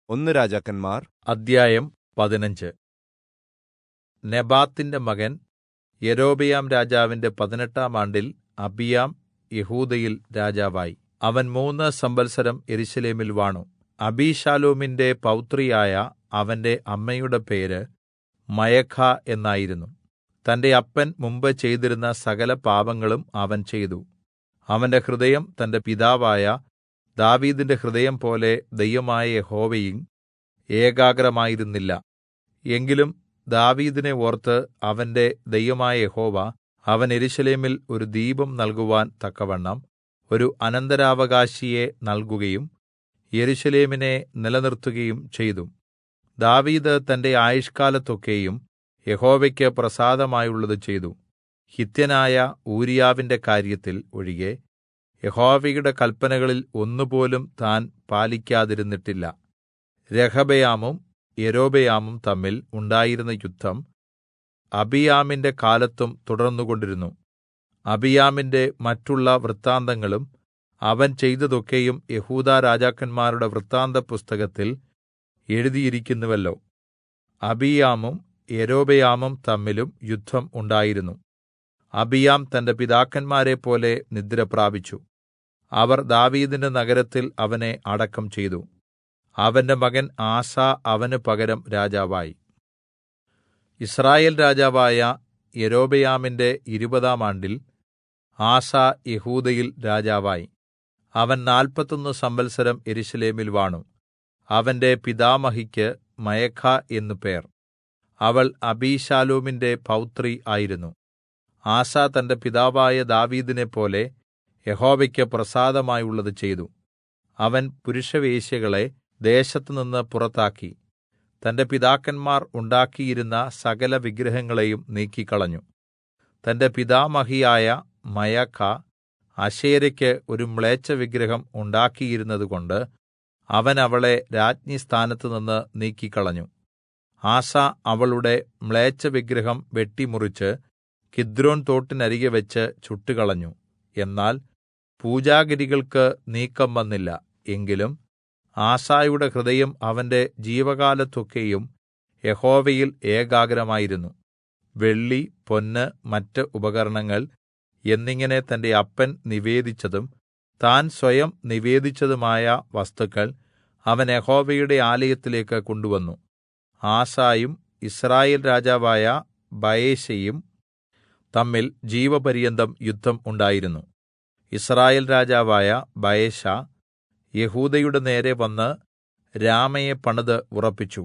ഒന്ന് രാജാക്കന്മാർ അദ്ധ്യായം 15. നെബാത്തിന്റെ മകൻ യൊരോബെയാം രാജാവിന്റെ 18-ാം ആണ്ടിൽ അബിയാം യെഹൂദയിൽ രാജാവായി. അവൻ 3 സംവത്സരം യെരൂശലേമിൽ വാണു. അബീശാലോമിന്റെ പൗത്രിയായ അവന്റെ അമ്മയുടെ പേര് മയഖാ എന്നായിരുന്നു. തന്റെ അപ്പൻ മുമ്പ് ചെയ്തിരുന്ന സകല പാപങ്ങളും അവൻ ചെയ്തു. അവന്റെ ഹൃദയം തന്റെ പിതാവായ ദാവീദിന്റെ ഹൃദയം പോലെ ദൈവമായ യഹോവയിൽ ഏകാഗ്രമായിരുന്നില്ല. എങ്കിലും ദാവീദിനെ ഓർത്ത് അവന്റെ ദൈവമായ യഹോവ അവന് യെരൂശലേമിൽ ഒരു ദീപം നൽകുവാൻ തക്കവണ്ണം ഒരു അനന്തരാവകാശിയെ നൽകുകയും യെരൂശലേമിനെ നിലനിർത്തുകയും ചെയ്തു. ദാവീദ് തന്റെ ആയുഷ്കാലത്തൊക്കെയും യഹോവയ്ക്ക് പ്രസാദമായുള്ളത് ചെയ്തു. ഹിത്യനായ ഊരീയാവിന്റെ കാര്യത്തിൽ ഒഴികെ യഹോവയുടെ കല്പനകളിൽ ഒന്നുപോലും താൻ പാലിക്കാതിരുന്നിട്ടില്ല. രെഹബെയാമും യൊരോബെയാമും തമ്മിൽ ഉണ്ടായിരുന്ന യുദ്ധം അബിയാമിന്റെ കാലത്തും തുടർന്നുകൊണ്ടിരുന്നു. അബിയാമിന്റെ മറ്റുള്ള വൃത്താന്തങ്ങളും അവൻ ചെയ്തതൊക്കെയും യെഹൂദാ രാജാക്കന്മാരുടെ വൃത്താന്തപുസ്തകത്തിൽ എഴുതിയിരിക്കുന്നുവല്ലോ. അബിയാമും യൊരോബെയാമും തമ്മിലും യുദ്ധം ഉണ്ടായിരുന്നു. അബിയാം തന്റെ പിതാക്കന്മാരെപ്പോലെ നിദ്രപ്രാപിച്ചു. അവർ ദാവീദിന്റെ നഗരത്തിൽ അവനെ അടക്കം ചെയ്തു. അവന്റെ മകൻ ആസാ അവന് പകരം രാജാവായി. യിസ്രായേൽ രാജാവായ യൊരോബെയാമിന്റെ 20-ാം ആണ്ടിൽ ആസാ യെഹൂദയിൽ രാജാവായി. അവൻ 41 സംവത്സരം യെരൂശലേമിൽ വാണു. അവന്റെ പിതാമഹിക്ക് മയഖാ എന്നു പേർ. അവൾ അബീശാലോമിന്റെ പൗത്രി ആയിരുന്നു. ആസാ തന്റെ പിതാവായ ദാവീദിനെപ്പോലെ യഹോവയ്ക്ക് പ്രസാദമായുള്ളത് ചെയ്തു. അവൻ പുരുഷവേശ്യകളെ ദേശത്തുനിന്ന് പുറത്താക്കി. തന്റെ പിതാക്കന്മാർ ഉണ്ടാക്കിയിരുന്ന സകല വിഗ്രഹങ്ങളെയും നീക്കിക്കളഞ്ഞു. തന്റെ പിതാമഹിയായ മയഖാ അശേരയ്ക്ക് ഒരു മ്ലേച്ഛവിഗ്രഹം ഉണ്ടാക്കിയിരുന്നതുകൊണ്ട് അവൻ അവളെ രാജ്ഞിസ്ഥാനത്തുനിന്ന് നീക്കിക്കളഞ്ഞു. ആസാ അവളുടെ മ്ലേച്ഛവിഗ്രഹം വെട്ടിമുറിച്ച് കിദ്രോൻ തോട്ടിനരികെ വെച്ച് ചുട്ടുകളഞ്ഞു. എന്നാൽ പൂജാഗിരികൾക്ക് നീക്കം വന്നില്ല. എങ്കിലും ആസായുടെ ഹൃദയം അവന്റെ ജീവകാലത്തൊക്കെയും യഹോവയിൽ ഏകാഗ്രമായിരുന്നു. വെള്ളി, പൊന്ന്, മറ്റ് ഉപകരണങ്ങൾ എന്നിങ്ങനെ തന്റെ അപ്പൻ നിവേദിച്ചതും താൻ സ്വയം നിവേദിച്ചതുമായ വസ്തുക്കൾ അവൻ യഹോവയുടെ ആലയത്തിലേക്ക് കൊണ്ടുവന്നു. ആസായും യിസ്രായേൽ രാജാവായ ബയെശയും തമ്മിൽ ജീവപര്യന്തം യുദ്ധം ഉണ്ടായിരുന്നു. യിസ്രായേൽ രാജാവായ ബയെശാ യെഹൂദയുടെ നേരെ വന്ന് രാമയെ പണിത് ഉറപ്പിച്ചു.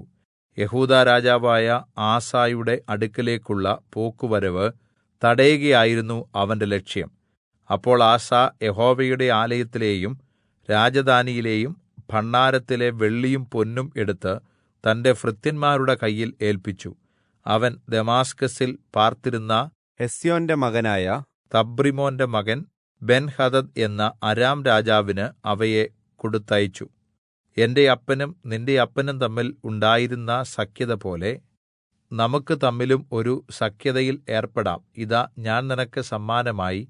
യെഹൂദാ രാജാവായ ആസായുടെ അടുക്കലേക്കുള്ള പോക്കുവരവ് തടയുകയായിരുന്നു അവന്റെ ലക്ഷ്യം. അപ്പോൾ ആസാ യഹോവയുടെ ആലയത്തിലെയും രാജധാനിയിലെയും ഭണ്ഡാരത്തിലെ വെള്ളിയും പൊന്നും എടുത്ത് തന്റെ ഭൃത്യന്മാരുടെ കയ്യിൽ ഏല്പിച്ചു. അവൻ ദമാസ്കസിൽ പാർത്തിരുന്ന ഹെസ്യോന്റെ മകനായ തബ്രിമോന്റെ മകൻ ബെൻഹദദ് എന്ന അരാം രാജാവിന് അവയെ കൊടുത്തയച്ചു. എന്റെ അപ്പനും നിന്റെ അപ്പനും തമ്മിൽ ഉണ്ടായിരുന്ന സഖ്യത പോലെ നമുക്ക് തമ്മിലും ഒരു സഖ്യതയിൽ ഏർപ്പെടാം. ഇതാ ഞാൻ നിനക്ക് സമ്മാനമായി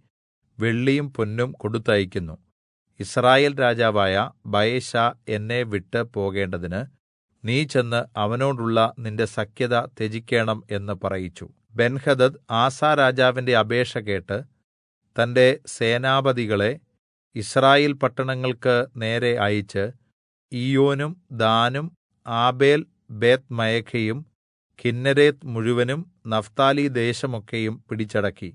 വെള്ളിയും പൊന്നും കൊടുത്തയക്കുന്നു. യിസ്രായേൽ രാജാവായ ബയെശാ എന്നെ വിട്ട് പോകേണ്ടതിന് നീ ചെന്ന് അവനോടുള്ള നിന്റെ സഖ്യത ത്യജിക്കേണം എന്ന് പറയിച്ചു. ബെൻഹദദ് ആസാ രാജാവിന്റെ അപേക്ഷ കേട്ട് തന്റെ സേനാപതികളെ യിസ്രായേൽ പട്ടണങ്ങൾക്ക് നേരെ അയച്ച് ഈയോനും ദാനും ആബേൽ ബേത്ത്മയഖയും കിന്നേരത്ത് മുഴുവനും നഫ്താലി ദേശമൊക്കെയും പിടിച്ചടക്കി.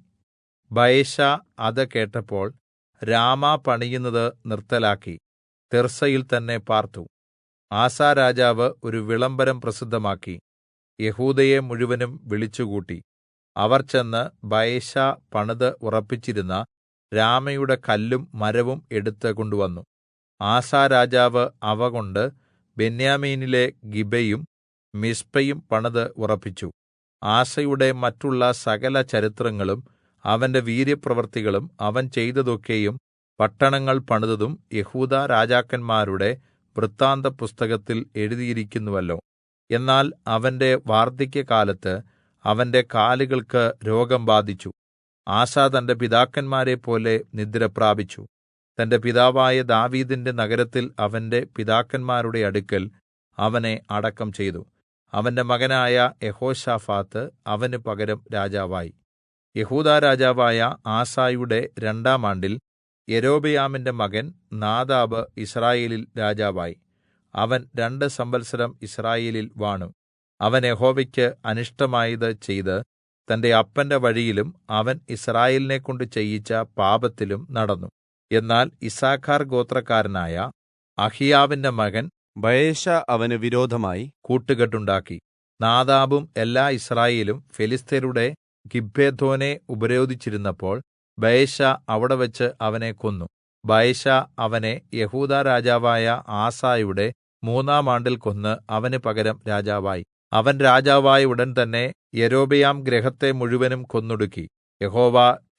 ബയെശാ അത് കേട്ടപ്പോൾ രാമ പണിയുന്നത് നിർത്തലാക്കി തിർസയിൽ തന്നെ പാർത്തു. ആസാ രാജാവ് ഒരു വിളംബരം പ്രസിദ്ധമാക്കി യെഹൂദയെ മുഴുവനും വിളിച്ചുകൂട്ടി. അവർ ചെന്ന് ബയെശാ പണിത് ഉറപ്പിച്ചിരുന്ന രാമയുടെ കല്ലും മരവും എടുത്ത് കൊണ്ടുവന്നു. ആസാ രാജാവ് അവ കൊണ്ട് ബെന്യാമീനിലെ ഗിബയും മിസ്പയും പണിത് ഉറപ്പിച്ചു. ആസയുടെ മറ്റുള്ള സകല ചരിത്രങ്ങളും അവന്റെ വീര്യപ്രവൃത്തികളും അവൻ ചെയ്തതൊക്കെയും പട്ടണങ്ങൾ പണിതതും യെഹൂദാ രാജാക്കന്മാരുടെ വൃത്താന്തപുസ്തകത്തിൽ എഴുതിയിരിക്കുന്നുവല്ലോ. എന്നാൽ അവന്റെ വാർദ്ധക്യകാലത്ത് അവന്റെ കാലുകൾക്ക് രോഗം ബാധിച്ചു. ആസാ തന്റെ പിതാക്കന്മാരെപ്പോലെ നിദ്രപ്രാപിച്ചു. തന്റെ പിതാവായ ദാവീദിന്റെ നഗരത്തിൽ അവന്റെ പിതാക്കന്മാരുടെ അടുക്കൽ അവനെ അടക്കം ചെയ്തു. അവന്റെ മകനായ യെഹോശാഫാത്ത് അവന് പകരം രാജാവായി. യെഹൂദാ രാജാവായ ആസയുടെ 2-ാം ആണ്ടിൽ യൊരോബെയാമിന്റെ മകൻ നാദാബ് യിസ്രായേലിൽ രാജാവായി. അവൻ 2 സംവത്സരം യിസ്രായേലിൽ വാണു. അവൻ യഹോവയ്ക്ക് അനിഷ്ടമായത് ചെയ്ത് തന്റെ അപ്പന്റെ വഴിയിലും അവൻ യിസ്രായേലിനെക്കൊണ്ട് ചെയ്യിച്ച പാപത്തിലും നടന്നു. എന്നാൽ യിസ്സാഖാർ ഗോത്രക്കാരനായ അഹിയാവിന്റെ മകൻ ബയെശാ അവന് വിരോധമായി കൂട്ടുകെട്ടുണ്ടാക്കി. നാദാബും എല്ലാ യിസ്രായേലും ഫെലിസ്ത്യരുടെ ഗിബ്ബെഥോനെ ഉപരോധിച്ചിരുന്നപ്പോൾ ബയെശാ അവിടെവെച്ച് അവനെ കൊന്നു. ബയെശാ അവനെ യെഹൂദാ രാജാവായ ആസയുടെ 3-ാം ആണ്ടിൽ കൊന്ന് അവന് പകരം രാജാവായി. അവൻ രാജാവായ ഉടൻ തന്നെ യൊരോബെയാം ഗൃഹത്തെ മുഴുവനും കൊന്നൊടുക്കി. യഹോവ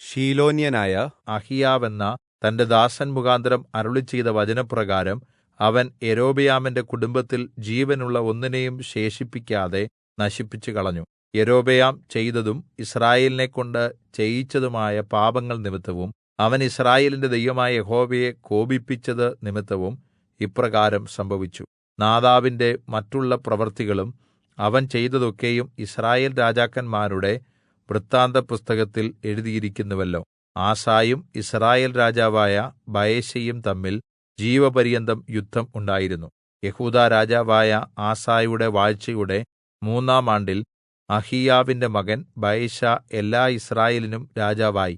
ശീലോന്യനായ അഹിയാവെന്ന തന്റെ ദാസൻ മുഖാന്തരം അരുളിച്ചെയ്ത വചനപ്രകാരം അവൻ യൊരോബെയാമിന്റെ കുടുംബത്തിൽ ജീവനുള്ള ഒന്നിനെയും ശേഷിപ്പിക്കാതെ നശിപ്പിച്ചുകളഞ്ഞു. യൊരോബെയാം ചെയ്തതും യിസ്രായേലിനെക്കൊണ്ട് ചെയ്യിച്ചതുമായ പാപങ്ങൾ നിമിത്തവും അവൻ യിസ്രായേലിന്റെ ദൈവമായ യഹോവയെ കോപിപ്പിച്ചത് നിമിത്തവും ഇപ്രകാരം സംഭവിച്ചു. നാദാബിന്റെ മറ്റുള്ള പ്രവൃത്തികളും അവൻ ചെയ്തതൊക്കെയും യിസ്രായേൽ രാജാക്കന്മാരുടെ വൃത്താന്തപുസ്തകത്തിൽ എഴുതിയിരിക്കുന്നുവല്ലോ. ആസയും യിസ്രായേൽ രാജാവായ ബയെശയും തമ്മിൽ ജീവപര്യന്തം യുദ്ധം ഉണ്ടായിരുന്നു. യെഹൂദാ രാജാവായ ആസയുടെ വാഴ്ചയുടെ 3-ാം ആണ്ടിൽ അഹിയാവിന്റെ മകൻ ബയെശാ എല്ലാ യിസ്രായേലിനും രാജാവായി.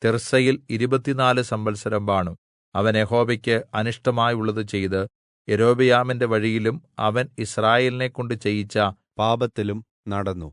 തിർസയിൽ 24 സംവത്സരം വാണു. അവൻ യഹോവയ്ക്ക് അനിഷ്ടമായുള്ളത് ചെയ്ത് യൊരോബെയാമിന്റെ വഴിയിലും അവൻ യിസ്രായേലിനെക്കൊണ്ട് ചെയ്യിച്ച പാപത്തിലും നടന്നു.